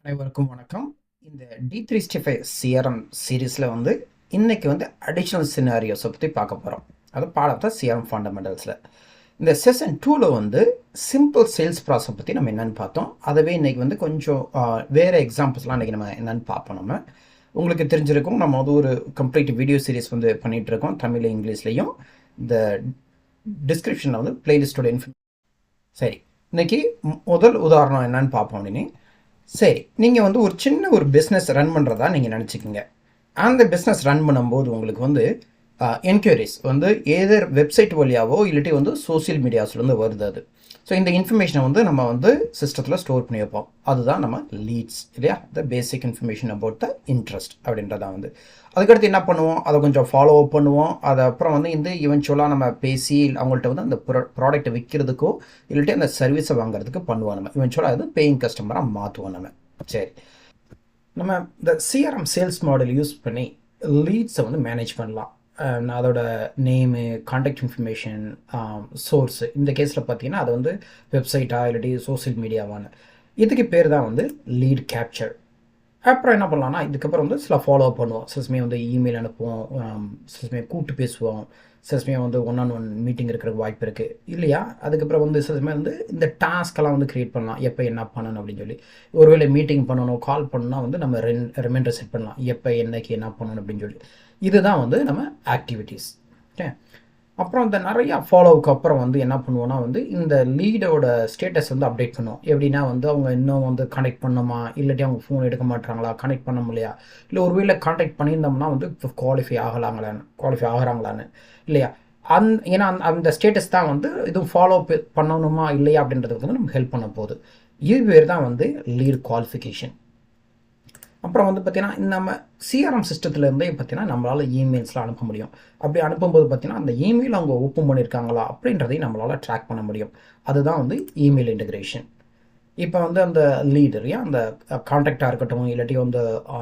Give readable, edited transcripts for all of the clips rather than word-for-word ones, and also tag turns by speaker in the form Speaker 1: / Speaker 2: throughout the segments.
Speaker 1: அனைவருக்கும் வணக்கம். இந்த D365 சிஆர்எம் சீரீஸில் இன்னைக்கு அடிஷ்னல் சினாரியோஸை பற்றி பார்க்க போகிறோம். அது பாடத்தை சிஆர்எம் ஃபண்டமெண்டல்ஸில். இந்த செஷன் 2ல் சிம்பிள் சேல்ஸ் ப்ராசஸ் பற்றி நம்ம என்னென்னு பார்த்தோம். அதவே இன்றைக்கி கொஞ்சம் வேறு எக்ஸாம்பிள்ஸ்லாம் இன்றைக்கி நம்ம என்னென்னு பார்ப்போம். உங்களுக்கு தெரிஞ்சிருக்கும், நம்ம ஒரு கம்ப்ளீட் வீடியோ சீரீஸ் பண்ணிகிட்ருக்கோம், தமிழ் இங்கிலீஷ்லேயும். இந்த டிஸ்கிரிப்ஷனில் பிளேலிஸ்டோட சரி, இன்றைக்கி முதல் உதாரணம் என்னென்னு பார்ப்போம். அப்படின்னு சரி, நீங்கள் ஒரு சின்ன பிஸ்னஸ் ரன் பண்ணுறதா நீங்கள் நினச்சிக்கிங்க. அந்த பிஸ்னஸ் ரன் பண்ணும்போது உங்களுக்கு என்கொயரிஸ் ஏதர் வெப்சைட் வழியாவோ இல்லாட்டி சோசியல் மீடியாஸ்லேருந்து வருது. அது ஸோ இந்த இன்ஃபர்மேஷனை நம்ம சிஸ்டத்தில் ஸ்டோர் பண்ணி வைப்போம். அதுதான் நம்ம லீட்ஸ் இல்லையா, the basic information about the interest அப்படின்றதான் அதுக்கடுத்து என்ன பண்ணுவோம், அதை கொஞ்சம் ஃபாலோ அப் பண்ணுவோம். அது அப்புறம் இந்த ஈவென்ச்சுவலாக நம்ம பேசி அவங்கள்ட்ட அந்த ப்ராடக்ட்டை விற்கிறதுக்கோ இல்லாட்டி அந்த சர்வீஸை வாங்குறதுக்கு பண்ணுவோம். நம்ம ஈவென்ச்சுவலாக அது பேயிங் கஸ்டமராக மாற்றுவோம் நம்ம. சரி, நம்ம இந்த சிஆர்எம் சேல்ஸ் மாடல் யூஸ் பண்ணி லீட்ஸை மேனேஜ் பண்ணலாம். அதோட நேமு, கான்டாக்ட் இன்ஃபர்மேஷன், சோர்ஸு. இந்த கேஸில் பார்த்தீங்கன்னா அது வெப்சைட்டாக இல்லாட்டி சோசியல் மீடியாவான இதுக்கு பேர் தான் லீட் கேப்சர். அப்புறம் என்ன பண்ணலாம்னா, இதுக்கப்புறம் சில ஃபாலோ பண்ணுவோம். சில சமயம் இமெயில் அனுப்புவோம், சில சமயம் கூப்பிட்டு பேசுவோம், சில சமயம் 1-on-1 மீட்டிங் இருக்கிற வாய்ப்பு இருக்குது இல்லையா. அதுக்கப்புறம் சில சமயம் இந்த டாஸ்க்கெல்லாம் க்ரியேட் பண்ணலாம், எப்போ என்ன பண்ணணும் அப்படின்னு சொல்லி. ஒருவேளை மீட்டிங் பண்ணணும், கால் பண்ணணும்னா நம்ம ரிமைண்டர் செட் பண்ணலாம், எப்போ என்னைக்கு என்ன பண்ணணும் அப்படின்னு சொல்லி. இதுதான் நம்ம ஆக்டிவிட்டீஸ். ஓகே, அப்புறம் இந்த நிறையா ஃபாலோவுக்கு அப்புறம் என்ன பண்ணுவோன்னா இந்த லீடோட ஸ்டேட்டஸ் அப்டேட் பண்ணுவோம். எப்படின்னா அவங்க இன்னும் கனெக்ட் பண்ணணுமா, இல்லாட்டி அவங்க ஃபோன் எடுக்க மாட்டாங்களா, கனெக்ட் பண்ண முடியா, இல்லை ஒருவேளை கான்டாக்ட் பண்ணியிருந்தோம்னா குவாலிஃபை ஆகிறாங்களான்னு இல்லையா. ஏன்னா அந்த ஸ்டேட்டஸ் தான் இதுவும் ஃபாலோ பண்ணணுமா இல்லையா அப்படின்றதுக்கு நம்ம ஹெல்ப் பண்ண போகுது. இது பேர் தான் லீட் குவாலிஃபிகேஷன். அப்புறம் பார்த்திங்கன்னா நம்ம சிஆர்எம் சிஸ்டத்துலேருந்தே பார்த்திங்கன்னா நம்மளால் இமெயில்ஸ்லாம் அனுப்ப முடியும். அப்படி அனுப்பும்போது பார்த்திங்கன்னா அந்த இமெயில் அவங்க ஓப்பன் பண்ணியிருக்காங்களா அப்படின்றதையும் நம்மளால் ட்ராக் பண்ண முடியும். அதுதான் இமெயில் இன்டகிரேஷன். இப்போ அந்த லீடர் அந்த கான்டாக்டாக இருக்கட்டும் இல்லாட்டி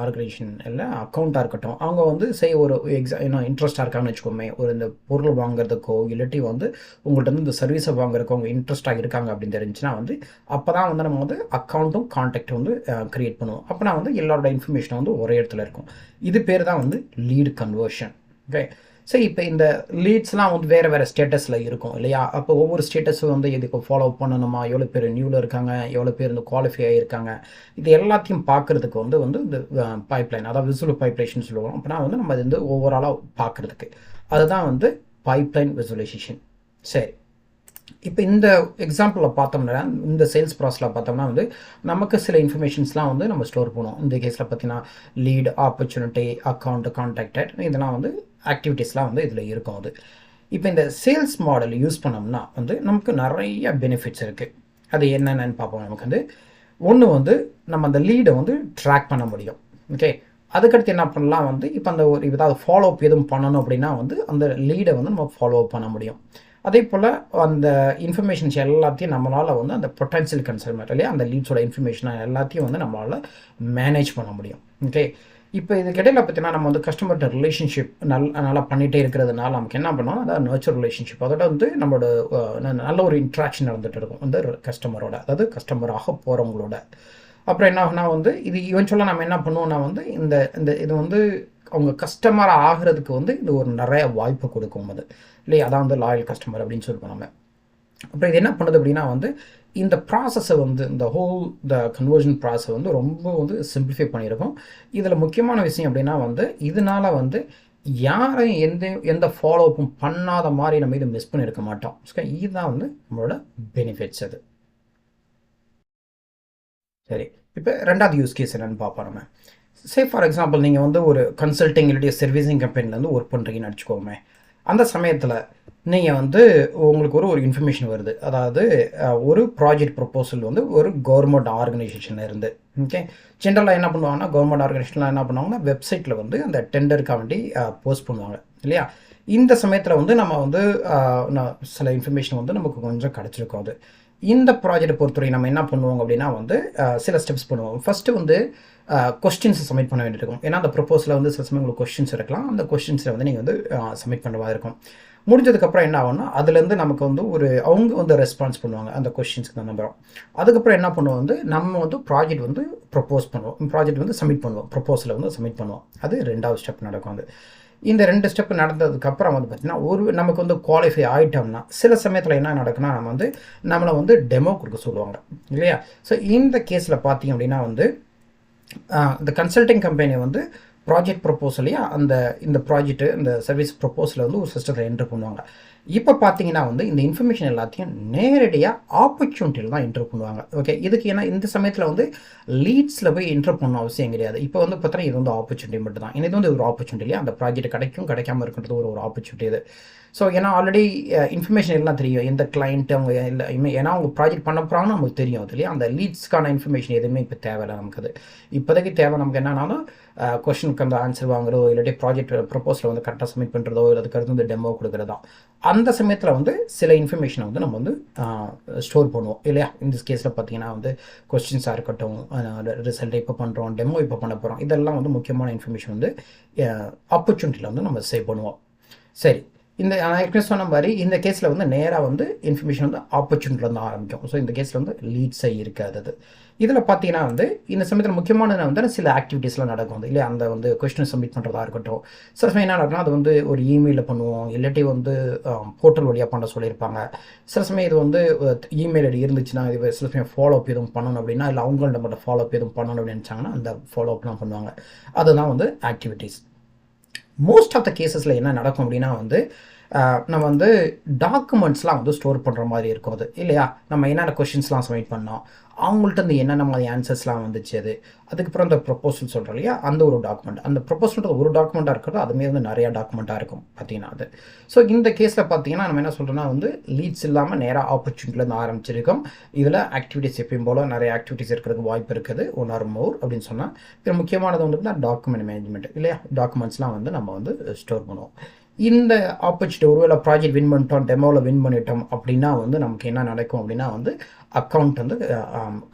Speaker 1: ஆர்கனைசேஷன் இல்லை அக்கௌண்ட்டாக இருக்கட்டும், அவங்க ஒரு இன்ட்ரெஸ்ட்டாக இருக்காங்கன்னு வச்சுக்கோமே, இந்த பொருள் வாங்குறதுக்கோ இல்லாட்டி உங்கள்கிட்ட இந்த சர்வீஸை வாங்குறதுக்கோ அவங்க இன்ட்ரெஸ்ட்டாக இருக்காங்க அப்படின்னு தெரிஞ்சுன்னா அப்போ தான் நம்ம அக்கௌண்ட்டும் கான்டாக்டும் க்ரியேட் பண்ணுவோம். அப்போனா எல்லாரோட இன்ஃபர்மேஷனும் ஒரே இடத்துல இருக்கும். இது பேர் தான் லீட் கன்வர்ஷன். ஓகே, சரி, இப்போ இந்த லீட்ஸ்லாம் வேறு ஸ்டேட்டஸில் இருக்கும் இல்லையா. அப்போ ஒவ்வொரு ஸ்டேட்டஸும் எதுக்கு ஃபாலோ பண்ணணுமா, எவ்வளோ பேர் நியூவில் இருக்காங்க, எவ்வளோ பேர் குவாலிஃபை ஆகியிருக்காங்க, இது எல்லாத்தையும் பார்க்குறதுக்கு இந்த பைப்லைன், அதாவது விசுவல் பைப்லைன் சொல்லுவோம். அப்படின்னா நம்ம இது ஓவராலாக பார்க்குறதுக்கு அதுதான் பைப்லைன் விசுவலைசேஷன். சரி, இப்போ இந்த எக்ஸாம்பிளில் பார்த்தோம்னா, இந்த சேல்ஸ் ப்ராசஸில் பார்த்தோம்னா நமக்கு சில இன்ஃபர்மேஷன்ஸ்லாம் நம்ம ஸ்டோர் பண்ணுவோம். இந்த கேஸில் பார்த்தீங்கன்னா லீட், ஆப்பர்ச்சுனிட்டி, அக்கௌண்ட், கான்டாக்டட், இதெல்லாம் ஆக்டிவிட்டீஸ்லாம் இதில் இருக்கும். இப்போ இந்த சேல்ஸ் மாடல் யூஸ் பண்ணோம்னா நமக்கு நிறைய பெனிஃபிட்ஸ் இருக்குது. அது என்னென்னு பார்ப்போம். நமக்கு ஒன்று நம்ம அந்த லீடை ட்ராக் பண்ண முடியும். ஓகே, அதுக்கடுத்து என்ன பண்ணலாம், இப்போ அந்த ஒரு ஏதாவது ஃபாலோ அப் எதுவும் பண்ணணும் அப்படின்னா அந்த லீடை நம்ம ஃபாலோ அப் பண்ண முடியும். அதே போல் அந்த இன்ஃபர்மேஷன்ஸ் எல்லாத்தையும் நம்மளால் அந்த பொட்டன்ஷியல் கன்சல்மெண்ட் இல்லையா, அந்த லீட்ஸோட இன்ஃபர்மேஷனை எல்லாத்தையும் நம்மளால் மேனேஜ் பண்ண முடியும். ஓகே, இப்போ இதுக்கிடையில் பார்த்தீங்கன்னா நம்ம கஸ்டமர்கிட்ட ரிலேஷன்ஷிப் நல்லா பண்ணிகிட்டே இருக்கிறதுனால நமக்கு என்ன பண்ணோம், அதாவது நர்ச்சர் ரிலேஷன்ஷிப், அதோட நம்மளோட நல்ல ஒரு இன்ட்ராக்ஷன் நடந்துகிட்டு இருக்கும் கஸ்டமரோட, அதாவது கஸ்டமராக போகிறவங்களோட. அப்புறம் என்ன ஆகுனா இது ஈவென்ச்சுவலாக நம்ம என்ன பண்ணுவோம்னா இந்த இந்த இது அவங்க கஸ்டமராக ஆகிறதுக்கு இது ஒரு நிறைய வாய்ப்பு கொடுக்கும் இல்லையா. அதான் லாயல் கஸ்டமர் அப்படின்னு சொல்லுவோம் நம்ம. அப்புறம் இது என்ன பண்ணுது அப்படின்னா இந்த ப்ராசஸை இந்த கன்வர்ஷன் ப்ராசஸை ரொம்ப சிம்பிளிஃபை பண்ணியிருக்கோம். இதில் முக்கியமான விஷயம் அப்படின்னா இதனால் யாரையும் எந்த ஃபாலோ அப்பும் பண்ணாத மாதிரி நம்ம இதை மிஸ் பண்ணியிருக்க மாட்டோம். இதுதான் நம்மளோட பெனிஃபிட்ஸ். அது சரி, இப்போ ரெண்டாவது யூஸ் கேஸ் என்னென்னு பார்ப்போம் நம்ம. ஃபார் எக்ஸாம்பிள் நீங்கள் ஒரு கன்சல்டிங் இல்லாட்டி சர்வீசிங் கம்பெனிலேருந்து ஒர்க் பண்ணுறீங்கன்னு வச்சுக்கோமே. அந்த சமயத்தில் நீங்கள் உங்களுக்கு ஒரு இன்ஃபர்மேஷன் வருது, அதாவது ஒரு ப்ராஜெக்ட் ப்ரொப்போசல் ஒரு கவர்மெண்ட் ஆர்கனைசேஷனில் இருந்து. ஓகே, ஜென்ரலாக என்ன பண்ணுவாங்கன்னா, கவர்மெண்ட் ஆர்கனைசேஷனில் என்ன பண்ணுவாங்கன்னா வெப்சைட்டில் அந்த டெண்டருக்காக வேண்டி போஸ்ட் பண்ணுவாங்க இல்லையா. இந்த சமயத்தில் நம்ம சில இன்ஃபர்மேஷன் நமக்கு கொஞ்சம் கிடச்சிருக்கும். அது இந்த ப்ராஜெக்டை பொறுத்தவரை நம்ம என்ன பண்ணுவோங்க அப்படின்னா சில ஸ்டெப்ஸ் பண்ணுவோம். ஃபஸ்ட்டு கொஸ்டின்ஸ் சப்மிட் பண்ண வேண்டியிருக்கும். ஏன்னா அந்த ப்ரொப்போஸில் சில சமயம் உங்களுக்கு கொஸ்டின்ஸ் இருக்கலாம். அந்த கொஸ்டின்ஸை நீங்கள் சப்மிட் பண்ணுறதா இருக்கும். முடிஞ்சதுக்கப்புறம் என்ன ஆகும்னா அதுலேருந்து நமக்கு வந்து அவங்க வந்து ரெஸ்பான்ஸ் பண்ணுவாங்க அந்த கொஷின்ஸ்க்கு தான் நம்புகிறோம். அதுக்கப்புறம் என்ன பண்ணுவோம் வந்து நம்ம வந்து ப்ராஜெக்ட் வந்து ப்ரொப்போஸ் பண்ணுவோம், ப்ராஜெக்ட் வந்து சப்மிட் பண்ணுவோம், ப்ரொப்போசலை வந்து சப்மிட் பண்ணுவோம். அது 2வது ஸ்டெப் நடக்கும். அது இந்த 2 ஸ்டெப் நடந்ததுக்கப்புறம் வந்து பார்த்திங்கன்னா நமக்கு வந்து குவாலிஃபை ஆகிட்டோம்னா சில சமயத்தில் என்ன நடக்குன்னா நம்மளை வந்து டெமோ கொடுக்க சொல்லுவாங்க இல்லையா. ஸோ இந்த கேஸில் பார்த்தீங்க அப்படின்னா வந்து இந்த கன்சல்டிங் கம்பெனி வந்து ப்ராஜெக்ட் ப்ரொப்போசலையே இந்த ப்ராஜெக்ட்டு இந்த சர்வீஸ் ப்ரொப்போசலை வந்து ஒரு சிஸ்டத்தில் என்ட்ரு பண்ணுவாங்க. இப்போ பார்த்தீங்கன்னா வந்து இந்த இன்ஃபர்மேஷன் எல்லாத்தையும் நேரடியாக ஆப்பர்ச்சுனிட்டியில் தான் என்ட்ரு பண்ணுவாங்க. ஓகே, இதுக்கு ஏன்னா இந்த சமயத்தில் வந்து லீட்ஸில் போய் என்ட்ரு பண்ண அவசியம் கிடையாது. இப்போ வந்து பார்த்தீங்கன்னா இது வந்து ஆப்பர்ச்சுனிட்டி மட்டும் தான். இது வந்து ஒரு ஆப்பர்ச்சுனிட்டி இல்லையா, அந்த ப்ராஜெக்ட் கிடைக்கும் கிடைக்காம இருக்கின்றது ஒரு ஆப்பர்ச்சுனிட்டி இது. ஸோ ஏன்னா ஆல்ரெடி இன்ஃபர்மேஷன் எல்லாம் தெரியும், எந்த கிளைண்ட் அவங்க இல்லை, ஏன்னா அவங்க ப்ராஜெக்ட் பண்ண போகிறாங்கன்னு நமக்கு தெரியும். அது இல்லையா, அந்த லீட்ஸ்க்கான இன்ஃபர்மேஷன் எதுவுமே இப்போ தேவையில்லை நமக்கு. அது இப்போதைக்கு தேவை நமக்கு என்னன்னாலும் கொஷனுக்கு அந்த ஆன்சர் வாங்குறதோ இல்லாட்டி ப்ராஜெக்ட் ப்ரொப்போஸில் வந்து கரெக்டாக சப்மிட் பண்ணுறதோ இல்லை அதுக்கு அடுத்து வந்து டெமோ கொடுக்குறதா. அந்த சமயத்தில் வந்து சில இன்ஃபர்மேஷனை வந்து நம்ம வந்து ஸ்டோர் பண்ணுவோம் இல்லையா. இந்த கேஸில் பார்த்தீங்கன்னா வந்து கொஸ்டின்ஸாக இருக்கட்டும், ரிசல்ட் இப்போ பண்ணுறோம், டெமோ இப்போ பண்ண போகிறோம், இதெல்லாம் வந்து முக்கியமான இன்ஃபர்மேஷன் வந்து ஆப்பர்ச்சுனிட்டியில் வந்து நம்ம சேவ் பண்ணுவோம். சரி, இந்த நான் ஏற்கனவே சொன்ன மாதிரி இந்த கேஸில் வந்து நேராக வந்து இன்ஃபர்மேஷன் வந்து ஆப்பர்ச்சுனிட்டியில் தான் ஆரம்பிக்கும். ஸோ இந்த கேஸில் வந்து லீட்ஸே இருக்காது. அது இதில் பார்த்தீங்கன்னா வந்து இந்த சமயத்தில் முக்கியமானது வந்து சில ஆக்டிவிட்டீஸ்லாம் நடக்கும் வந்து இல்லையா. அந்த வந்து கொஸ்டின் சப்மிட் பண்ணுறதா இருக்கட்டும், சில சமயம் என்ன நடக்கும்னா அது வந்து ஒரு இமெயிலில் பண்ணுவோம், இல்லாட்டி வந்து போர்ட்டல் வழியாக பண்ண சொல்லியிருப்பாங்க. சில சமயம் இது வந்து இமெயில் ஐடி இருந்துச்சுன்னா இது சில சமயம் ஃபாலோ அப் எதுவும் பண்ணணும் அப்படின்னா இல்லை அவங்கள்ட்ட மட்டும் ஃபாலோ அப் எதுவும் பண்ணணும் அப்படின்னு நினச்சாங்கன்னா அந்த ஃபாலோ அப்லாம் பண்ணுவாங்க. அதுதான் வந்து ஆக்டிவிட்டீஸ். மோஸ்ட் ஆஃப் த கேசஸில் என்ன நடக்கும் அப்படின்னா வந்து நம்ம வந்து டாக்குமெண்ட்ஸ்லாம் வந்து ஸ்டோர் பண்ணுற மாதிரி இருக்கும் அது இல்லையா. நம்ம என்னென்ன கொஷின்ஸ்லாம் சப்மிட் பண்ணோம், அவங்கள்ட்ட வந்து என்னென்ன மாதிரி ஆன்சர்ஸ்லாம் வந்துச்சு, அதுக்கப்புறம் அந்த ப்ரொப்போசல் சொல்கிறோம் இல்லையா, அந்த ஒரு டாக்குமெண்ட், அந்த ப்ரொப்போசல்ன்றது ஒரு டாக்குமெண்ட்டாக இருக்கிறது, அதுமாரி வந்து நிறையா டாக்குமெண்ட்டாக இருக்கும் பார்த்தீங்கன்னா அது. ஸோ இந்த கேஸில் பார்த்தீங்கன்னா நம்ம என்ன சொல்கிறோன்னா வந்து லீட்ஸ் இல்லாமல் நேராக ஆப்பர்ச்சுனிட்டிலேருந்து ஆரம்பிச்சிருக்கோம். இதில் ஆக்டிவிட்டீஸ் எப்பயும் போல் நிறைய ஆக்டிவிட்டீஸ் இருக்கிறதுக்கு வாய்ப்பு இருக்குது, 1 or more அப்படின்னு சொன்னால். இது முக்கியமானது வந்து தான் டாக்குமெண்ட் மேனேஜ்மெண்ட் இல்லையா. டாக்குமெண்ட்ஸ்லாம் வந்து நம்ம வந்து ஸ்டோர் பண்ணுவோம். இந்த ஆப்பர்ச்சுனிட்டி ஒருவேளை ப்ராஜெக்ட் வின் பண்ணிட்டோம், டெமோவில் வின் பண்ணிட்டோம் அப்படின்னா வந்து நமக்கு என்ன நடக்கும் அப்படின்னா வந்து அக்கௌண்ட் வந்து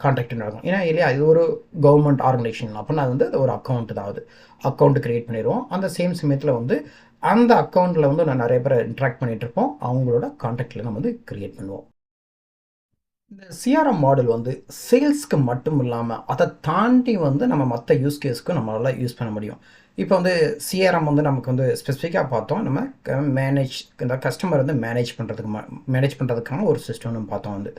Speaker 1: கான்ட்ராக்ட் நடக்கும். ஏன்னா இல்லையா, இது ஒரு கவர்மெண்ட் ஆர்கனைசேஷன் அப்படின்னா அது வந்து ஒரு அக்கௌண்ட் தான். அது அக்கௌண்ட் க்ரியேட் பண்ணிடுவோம். அந்த சேம் சமயத்தில் வந்து அந்த அக்கௌண்ட்டில் வந்து நான் நிறைய பேரை இன்ட்ராக்ட் பண்ணிகிட்டு இருப்போம், அவங்களோட கான்டாக்டில் நம்ம வந்து க்ரியேட் பண்ணுவோம். இந்த சிஆர்எம் மாடல் வந்து சேல்ஸ்க்கு மட்டும் இல்லாமல் அதை தாண்டி வந்து நம்ம மற்ற யூஸ் கேஸ்க்கும் நம்மளால் யூஸ் பண்ண முடியும். இப்போ வந்து சிஆர்எம் வந்து நமக்கு வந்து ஸ்பெசிஃபிக்காக பார்த்தோம், நம்ம இந்த கஸ்டமர் வந்து மேனேஜ் பண்ணுறதுக்கான ஒரு சிஸ்டம்னு பார்த்தோம். வந்து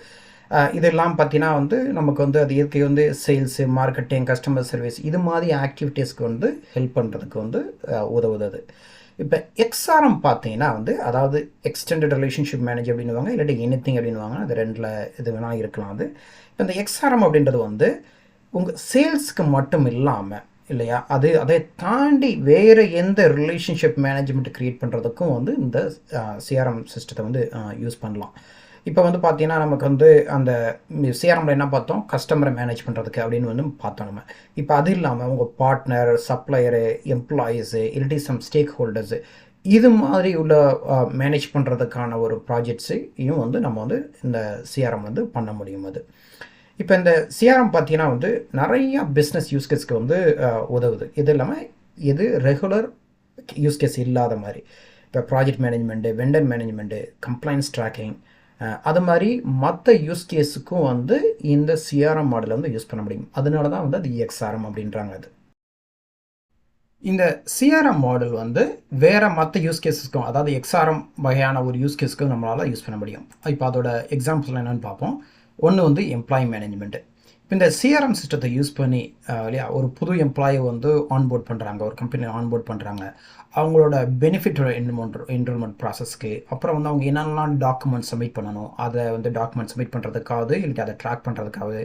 Speaker 1: இதெல்லாம் பார்த்தீங்கன்னா வந்து நமக்கு வந்து அது இயற்கை வந்து சேல்ஸு, மார்க்கெட்டிங், கஸ்டமர் சர்வீஸ் இது மாதிரி ஆக்டிவிட்டீஸ்க்கு வந்து ஹெல்ப் பண்ணுறதுக்கு வந்து உதவுது. இப்போ எக்ஸ்ஆர்எம் பார்த்தீங்கன்னா வந்து அதாவது எக்ஸ்டெண்டட் ரிலேஷன்ஷிப் மேனேஜர் அப்படின்னுவாங்க, இல்லாட்டி எனிதிங் அப்படின்னுவாங்க. அது 2ல் இது வேணால் இருக்கலாம். அது இப்போ இந்த எக்ஸ்ஆர்எம் அப்படின்றது வந்து உங்கள் சேல்ஸ்க்கு மட்டும் இல்லாமல் இல்லையா, அதை தாண்டி வேறு எந்த ரிலேஷன்ஷிப் மேனேஜ்மெண்ட் க்ரியேட் பண்ணுறதுக்கும் வந்து இந்த சிஆர்எம் சிஸ்டத்தை வந்து யூஸ் பண்ணலாம். இப்போ வந்து பார்த்தீங்கன்னா நமக்கு வந்து அந்த சிஆர்எம்ல என்ன பார்த்தோம், கஸ்டமரை மேனேஜ் பண்ணுறதுக்கு அப்படின்னு வந்து பார்த்தோம் நம்ம. இப்போ அது இல்லாமல் உங்கள் பார்ட்னர், சப்ளையரு, எம்ப்ளாயீஸு, இல்லாட்டி சம் ஸ்டேக் ஹோல்டர்ஸு இது மாதிரி உள்ள மேனேஜ் பண்ணுறதுக்கான ஒரு ப்ராஜெக்ட்ஸையும் வந்து நம்ம வந்து இந்த சிஆர்எம் வந்து பண்ண முடியும். அது இப்போ இந்த சிஆர்எம் பார்த்தீங்கன்னா வந்து நிறையா பிஸ்னஸ் யூஸ் கேஸ்க்கு வந்து உதவுது. இது இல்லாமல் இது ரெகுலர் யூஸ் கேஸ் இல்லாத மாதிரி இப்போ project management, vendor management, complaints tracking அது மாதிரி மற்ற யூஸ் கேஸுக்கும் வந்து இந்த சிஆர்எம் மாடலை வந்து யூஸ் பண்ண முடியும். அதனால தான் வந்து அது எக்ஸ்ஆர்எம் அப்படின்றாங்க. அது இந்த சிஆர்எம் மாடல் வந்து வேறு மற்ற யூஸ் கேஸஸ்க்கும், அதாவது எக்ஸ்ஆர்எம் வகையான ஒரு யூஸ் கேஸுக்கும் நம்மளால் யூஸ் பண்ண முடியும். இப்போ அதோட எக்ஸாம்பிள்ஸ் என்னென்னு பார்ப்போம். ஒன்று வந்து எம்ப்ளாயி மேனேஜ்மெண்ட்டு. இப்போ இந்த சிஆர்எம் சிஸ்டத்தை யூஸ் பண்ணி இல்லையா ஒரு புது எம்ப்ளாயை வந்து ஆன்போர்ட் பண்ணுறாங்க, ஒரு கம்பெனியில் ஆன்போர்ட் பண்ணுறாங்க, அவங்களோட பெனிஃபிட் என்ரோல்மெண்ட் ப்ராசஸ்க்கு அப்புறம் வந்து அவங்க என்னென்னலாம் டாக்குமெண்ட் சப்மிட் பண்ணணும், அதை வந்து டாக்குமெண்ட் சப்மிட் பண்ணுறதுக்காவது இல்லை அதை ட்ராக் பண்ணுறதுக்காவது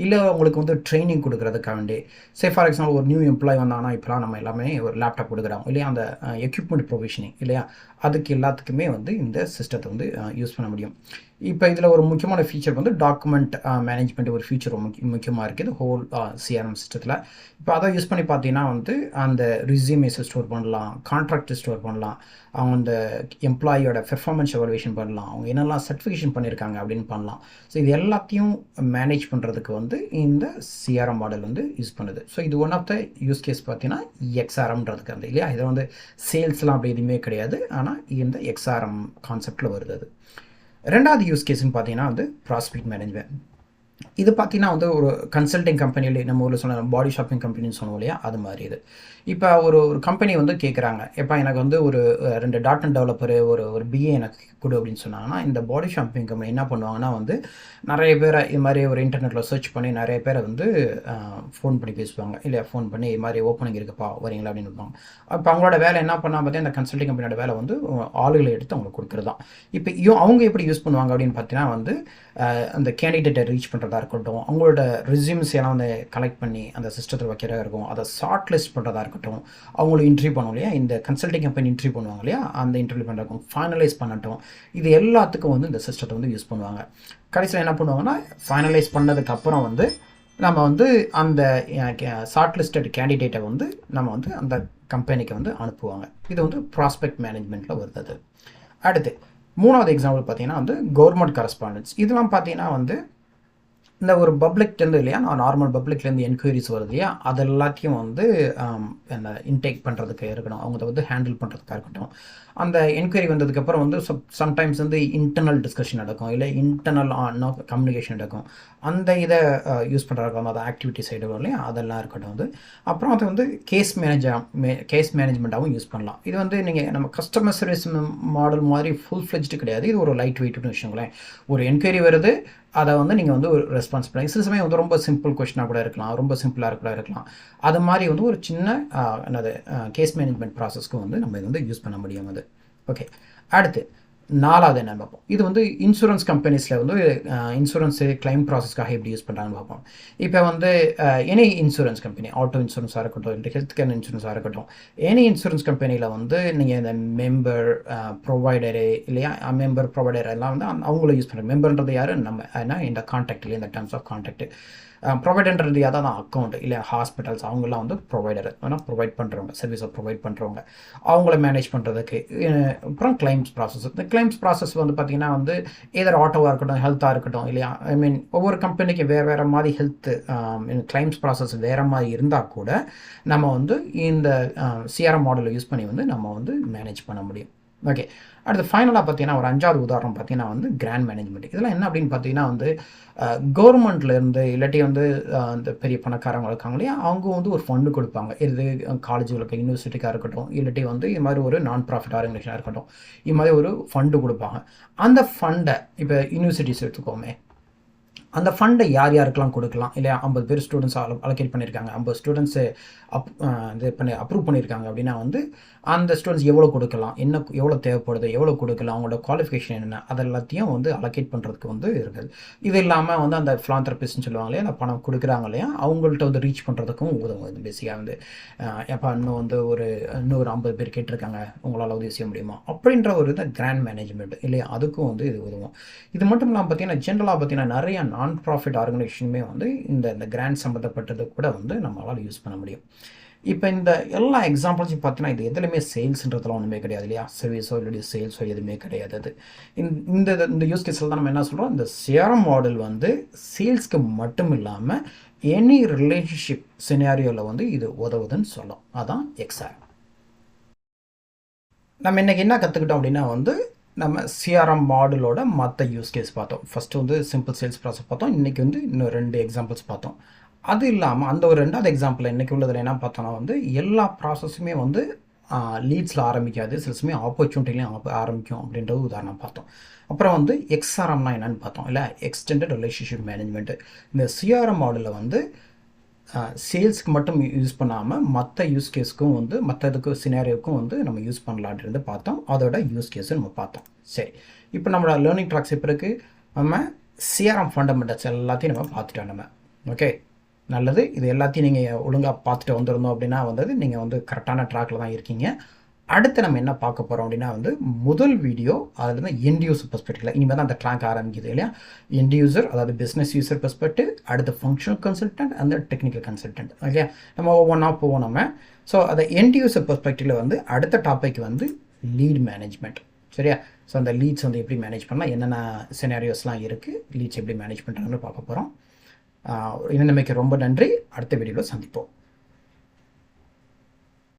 Speaker 1: இல்லை அவங்களுக்கு வந்து ட்ரைனிங் கொடுக்குறதுக்காண்டி. ஃபார் எக்ஸாம்பிள் ஒரு நியூ எம்ப்ளாய் வந்தாங்கன்னா இப்போலாம் நம்ம எல்லாமே ஒரு லேப்டாப் கொடுக்குறோம் இல்லையா, அந்த எக்யூப்மெண்ட் ப்ரொவிஷனிங் இல்லையா, அதுக்கு எல்லாத்துக்குமே வந்து இந்த சிஸ்டத்தை வந்து யூஸ் பண்ண முடியும். இப்போ இதில் ஒரு முக்கியமான ஃபீச்சர் வந்து டாக்குமெண்ட் மேனேஜ்மெண்ட் ஒரு ஃபீச்சர் முக்கியமாக இருக்குது ஹோல் சிஆர்எம் சிஸ்டத்தில். இப்போ அதை யூஸ் பண்ணி பார்த்தீங்கன்னா வந்து அந்த ரிஸ்யூமேஸை ஸ்டோர் பண்ணலாம், கான்ட்ராக்ட் ஸ்டோர் பண்ணலாம், அவங்க அந்த எம்ப்ளாயியோட பெர்ஃபார்மன்ஸ் எவல்யூஷன் பண்ணலாம், அவங்க என்னெல்லாம் சர்டிஃபிகேஷன் பண்ணியிருக்காங்க அப்படின்னு பண்ணலாம். ஸோ இது எல்லாத்தையும் மேனேஜ் பண்ணுறதுக்கு வந்து இந்த சிஆர்எம் மாடல் வந்து யூஸ் பண்ணுது. ஸோ இது one of the use case பார்த்தீங்கன்னா எக்ஸ்ஆர்எம்ன்றதுக்கு அந்த இல்லையா, இதை வந்து சேல்ஸ்லாம் அப்படி எதுவுமே கிடையாது, ஆனால் இந்த எக்ஸ்ஆர்எம் கான்செப்டில் வருது அது. ரெண்டாவது யூஸ் கேஸ்ன்னு பார்த்தீங்கன்னா வந்து ப்ராஸ்பெக்ட் மேனேஜ்மெண்ட். இது பார்த்தீங்கன்னா வந்து ஒரு கன்சல்டிங் கம்பெனியில் நம்ம ஊரில் சொன்ன பாடி ஷாப்பிங் கம்பெனின்னு சொன்னோம் இல்லையா, அது மாதிரி இது. இப்போ ஒரு ஒரு கம்பெனி வந்து கேட்குறாங்க, எப்போ எனக்கு வந்து ஒரு 2 டாட் டெவலப்பரு ஒரு பிஏ எனக்கு கொடு அப்படின்னு சொன்னாங்கன்னா, இந்த பாடி ஷாப்பிங் கம்பெனி என்ன பண்ணுவாங்கன்னா வந்து நிறைய பேரை இது மாதிரி ஒரு இன்டர்நெட்டில் சர்ச் பண்ணி நிறைய பேரை வந்து ஃபோன் பண்ணி பேசுவாங்க இல்லையா, ஃபோன் பண்ணி இது மாதிரி ஓப்பனிங் இருக்குப்பா வரீங்களா அப்படின்னு இருப்பாங்க. அப்போ அவங்களோட வேலை என்ன பண்ணால் பார்த்தீங்கன்னா இந்த கன்சல்டிங் கம்பெனியோட வேலை வந்து ஆளுகளை எடுத்து அவங்களுக்கு கொடுக்குறது தான். இப்போ அவங்க எப்படி யூஸ் பண்ணுவாங்க அப்படின்னு பார்த்தீங்கன்னா வந்து அந்த கேண்டிடேட்டை ரீச் பண்ணுறதா இருக்கட்டும், அவங்களோட ரெஸ்யூம்ஸ் எல்லாம் வந்து கலெக்ட் பண்ணி அந்த சிஸ்டத்தில் வைக்கிறதா இருக்கும், அதை ஷார்ட் லிஸ்ட் பண்ணுறதா இருக்கட்டும், அவங்களும் இன்டர்வியூ பண்ணுவோம் இல்லையா, இந்த கன்சல்டிங் கம்பெனி இன்டர்வியூ பண்ணுவாங்க இல்லையா, அந்த இன்டர்வியூ பண்ணுறதுக்கும் ஃபைனலைஸ் பண்ணட்டும், இது எல்லாத்துக்கும் வந்து இந்த சிஸ்டத்தை வந்து யூஸ் பண்ணுவாங்க. கடைசியில் என்ன பண்ணுவாங்கன்னா ஃபைனலைஸ் பண்ணதுக்கப்புறம் வந்து நம்ம வந்து அந்த ஷார்ட் லிஸ்டட் கேண்டிடேட்டை வந்து நம்ம வந்து அந்த கம்பெனிக்கு வந்து அனுப்புவாங்க. இது வந்து ப்ராஸ்பெக்ட் மேனேஜ்மெண்ட்டில் வருது. அடுத்து மூணாவது எக்ஸாம்பிள் பார்த்தீங்கன்னா வந்து கவர்மெண்ட் கரஸ்பாண்டன்ஸ். இதெல்லாம் பார்த்தீங்கன்னா வந்து இந்த ஒரு பப்ளிக்லேருந்து இல்லையா, நார்மல் பப்ளிக்லேருந்து என்கொயரிஸ் வருது இல்லையா, அது எல்லாத்தையும் வந்து அந்த இன்டேக் பண்ணுறதுக்கு இருக்கணும், அவங்க வந்து ஹேண்டில் பண்ணுறதுக்காக இருக்கட்டும். அந்த என்கொயரி வந்ததுக்கப்புறம் வந்து சம்டைம்ஸ் வந்து இன்டர்னல் டிஸ்கஷன் நடக்கும், இல்லை இன்டர்னல் கம்யூனிகேஷன் நடக்கும். அந்த இதை யூஸ் பண்ணுறதுக்கு அதை ஆக்டிவிட்டி சைடு வரும் இல்லையா, அதெல்லாம் இருக்கட்டும் வந்து. அப்புறம் அதை வந்து கேஸ் மேனேஜ்மெண்ட்டாகவும் யூஸ் பண்ணலாம். இது வந்து நீங்கள் நம்ம கஸ்டமர் சர்வீஸ் மாடல் மாதிரி ஃபுல் ஃப்ளெஜ்டு கிடையாது, இது ஒரு லைட் வெயிட்னு விஷயங்களேன். ஒரு என்கொயரி வருது, அதை வந்து நீங்கள் வந்து ஒரு ரெஸ்பான்ஸ் பண்ணி சில சமயம் வந்து ரொம்ப சிம்பிள் கொஸ்டினாக கூட இருக்கலாம், ரொம்ப சிம்பிளாக கூட இருக்கலாம். அது மாதிரி வந்து ஒரு சின்ன என்னது கேஸ் மேனேஜ்மெண்ட் ப்ராசஸ்க்கு வந்து நம்ம இது வந்து யூஸ் பண்ண முடியும் அது. ஓகே, அடுத்து நாலாவது என்ன பார்ப்போம். இது வந்து இன்சூரன்ஸ் கம்பெனிஸில் வந்து இன்சூரன்ஸு கிளைம் ப்ராசஸ்க்காக எப்படி யூஸ் பண்ணுறாங்கன்னு பார்ப்போம். இப்போ வந்து எனி இன்சூரன்ஸ் கம்பெனி, ஆட்டோ இன்சூரன்ஸாக இருக்கட்டும், இல்லை ஹெல்த் கேர் இன்சூரன்ஸாக இருக்கட்டும், எனி இன்சூரன்ஸ் கம்பெனியில் வந்து நீங்கள் இந்த மெம்பர் ப்ரொவைடரு இல்லையா, மெம்பர் ப்ரொவைடர் எல்லாம் வந்து அவங்கள யூஸ் பண்ணுறாங்க. மெம்பர்ன்றது யார், நம்ம ஏன்னா இந்த கான்டாக்ட் இல்லையா, இந்த டேர்ம்ஸ் ஆஃப் கான்டாக்ட். ப்ரொவைடர்ன்றது யார் தான் அக்கௌண்ட் இல்லை ஹாஸ்பிட்டல்ஸ், அவங்களாம் வந்து ப்ரொவைடர், ஆனால் ப்ரொவைட் பண்ணுறவங்க, சர்வீஸை ப்ரொவைட் பண்ணுறவங்க, அவங்கள மேனேஜ் பண்ணுறதுக்கு. அப்புறம் கிளைம்ஸ் ப்ராசஸ். இந்த கிளைம்ஸ் ப்ராசஸ் வந்து பார்த்திங்கன்னா வந்து ஏதர் ஆட்டோவாக இருக்கட்டும், ஹெல்த்தாக இருக்கட்டும் இல்லையா, ஐ மீன் ஒவ்வொரு கம்பெனிக்கு வேறு மாதிரி ஹெல்த் கிளைம்ஸ் ப்ராசஸ் வேறு மாதிரி இருந்தால் கூட நம்ம வந்து இந்த சிஆர்எம் மாடலை யூஸ் பண்ணி வந்து நம்ம வந்து மேனேஜ் பண்ண முடியும். ஓகே, அடுத்து ஃபைனலாக பார்த்தீங்கன்னா ஒரு 5வது உதாரணம் பார்த்தீங்கன்னா வந்து கிராண்ட் மேனேஜ்மெண்ட். இதெல்லாம் என்ன அப்படின்னு பார்த்தீங்கன்னா வந்து கவர்மெண்ட்லேருந்து இல்லாட்டி வந்து இந்த பெரிய பணக்காரங்க இருக்காங்க இல்லையா, அவங்க வந்து ஒரு ஃபண்டு கொடுப்பாங்க. இது காலேஜுகளுக்கு, யூனிவர்சிட்டிக்காக இருக்கட்டும், இல்லாட்டி வந்து இது மாதிரி ஒரு நான் ப்ராஃபிட் ஆர்கனைசேஷனாக இருக்கட்டும், இது மாதிரி ஒரு ஃபண்டு கொடுப்பாங்க. அந்த ஃபண்டை இப்போ யூனிவர்சிட்டிஸ் எடுத்துக்கோமே, அந்த ஃபண்டை யார் யாருக்கெல்லாம் கொடுக்கலாம் இல்லையா, 50 பேர் ஸ்டூடெண்ட்ஸ் அலோகேட் பண்ணியிருக்காங்க, 50 ஸ்டூடெண்ட்ஸு இது அப்ரூவ் பண்ணியிருக்காங்க அப்படின்னா வந்து அந்த ஸ்டூடெண்ட்ஸ் எவ்வளோ கொடுக்கலாம், எவ்வளோ தேவைப்படுது, எவ்வளோ கொடுக்கலாம், அவங்களோட குவாலிஃபிகேஷன் என்ன, அது எல்லாத்தையும் வந்து அலோகேட் பண்ணுறதுக்கு வந்து இருக்குது. இது இல்லாமல் வந்து அந்த ஃபிலாந்த்ரபிஸ்ட்னு சொல்லுவாங்க இல்லையா, அந்த பணம் கொடுக்குறாங்க இல்லையா, அவங்கள்ட்ட வந்து ரீச் பண்ணுறதுக்கும் உதவும். இது பேசிக்காக வந்து எப்போ இன்னும் வந்து ஒரு 50 பேர் கேட்டிருக்காங்க, உங்களால் உதவி செய்ய முடியுமா அப்படின்ற ஒரு இது கிராண்ட் மேனேஜ்மெண்ட் இல்லையா, அதுக்கும் வந்து இது உதவும். இது மட்டும் இல்லாமல் பார்த்தீங்கன்னா ஜென்ரலாக பார்த்தீங்கன்னா நிறைய நான் ப்ராஃபிட் ஆர்கனைசேஷனுமே வந்து இந்த கிராண்ட் சம்மந்தப்பட்டது கூட வந்து நம்மளால் யூஸ் பண்ண முடியும். இப்போ இந்த எல்லா எக்ஸாம்பிள்ஸும் பார்த்தீங்கன்னா இது எதுலையுமே சேல்ஸ்ன்றதுலாம் ஒன்றுமே கிடையாது இல்லையா, சர்வீஸோ இல்லாட்டி சேல்ஸோ எதுவுமே கிடையாது. அது இந்த யூஸ் கேஸில் தான் நம்ம என்ன சொல்கிறோம், இந்த சிஆர்எம் மாடல் வந்து சேல்ஸ்க்கு மட்டும் இல்லாமல் எனி ரிலேஷன்ஷிப் சினாரியோவில் வந்து இது உதவுதுன்னு சொல்லலாம். அதான் எக்ஸ்ஆர். நம்ம இன்றைக்கி என்ன கற்றுக்கிட்டோம் அப்படின்னா வந்து நம்ம சிஆர்எம் மாடலோட மற்ற யூஸ் கேஸ் பார்த்தோம். ஃபஸ்ட்டு வந்து சிம்பிள் சேல்ஸ் ப்ராசஸ் பார்த்தோம், இன்றைக்கி வந்து இன்னும் 2 எக்ஸாம்பிள்ஸ் பார்த்தோம். அது இல்லாமல் அந்த ஒரு 2வது எக்ஸாம்பிள் இன்றைக்கி உள்ளதில் என்ன பார்த்தோன்னா வந்து எல்லா ப்ராசஸுமே வந்து லீட்ஸில் ஆரம்பிக்காது, சில சமயம் ஆப்பர்ச்சுனிட்டிலையும் ஆரம்பிக்கும் அப்படின்றது உதாரணம் பார்த்தோம். அப்புறம் வந்து எக்ஸ்ஆர்எம்னா என்னென்னு பார்த்தோம் இல்லை, எக்ஸ்டெண்டட் ரிலேஷன்ஷிப் மேனேஜ்மெண்ட்டு. இந்த சிஆர்எம் மாடலில் வந்து சேல்ஸ்க்கு மட்டும் யூஸ் பண்ணாமல் மற்ற யூஸ் கேஸ்க்கும் வந்து மற்றதுக்கு சினாரியோக்கும் வந்து நம்ம யூஸ் பண்ணலான்ட்டு பார்த்தோம். அதோட யூஸ் கேஸும் நம்ம பார்த்தோம். சரி, இப்போ நம்மளோட லேர்னிங் ட்ராக்ஸ் இப்போ இருக்குது, நம்ம சிஆர்எம் ஃபண்டமெண்டல்ஸ் எல்லாத்தையும் நம்ம பார்த்துட்டோம் நம்ம. ஓகே, நல்லது. இது எல்லாத்தையும் நீங்கள் ஒழுங்காக பார்த்துட்டு வந்துருந்தோம் அப்படின்னா வந்தது நீங்கள் வந்து கரெக்டான ட்ராக்கில் தான் இருக்கீங்க. அடுத்து நம்ம என்ன பார்க்க போகிறோம் அப்படின்னா வந்து முதல் வீடியோ அதில் தான் எண்ட் யூசர் பெர்ஸ்பெக்டிவ்ல இனிமேல் தான் அந்த ட்ராக் ஆரம்பிக்குது இல்லையா. எண்ட் யூசர் அதாவது பிஸ்னஸ் யூசர் பெர்ஸ்பெக்டிவ், அடுத்து ஃபங்க்ஷனல் கன்சல்டன்ட், அந்த டெக்னிக்கல் கன்சல்டன்ட் இல்லையா. நம்ம ஒவ்வொன்றா போவோம் நம்ம. ஸோ அதை எண்ட் யூசர் பெர்ஸ்பெக்டிவ்ல வந்து அடுத்த டாபிக் வந்து லீட் மேனேஜ்மெண்ட். சரியா. ஸோ அந்த லீட்ஸ் வந்து எப்படி மேனேஜ் பண்ணலாம், என்னென்ன சினாரியோஸ்லாம் இருக்குது, லீட்ஸ் எப்படி மேனேஜ் பண்ணுறாங்கன்னு பார்க்க போகிறோம். இன்னமைக்கு ரொம்ப நன்றி. அடுத்த வீடியோவில் சந்திப்போம்.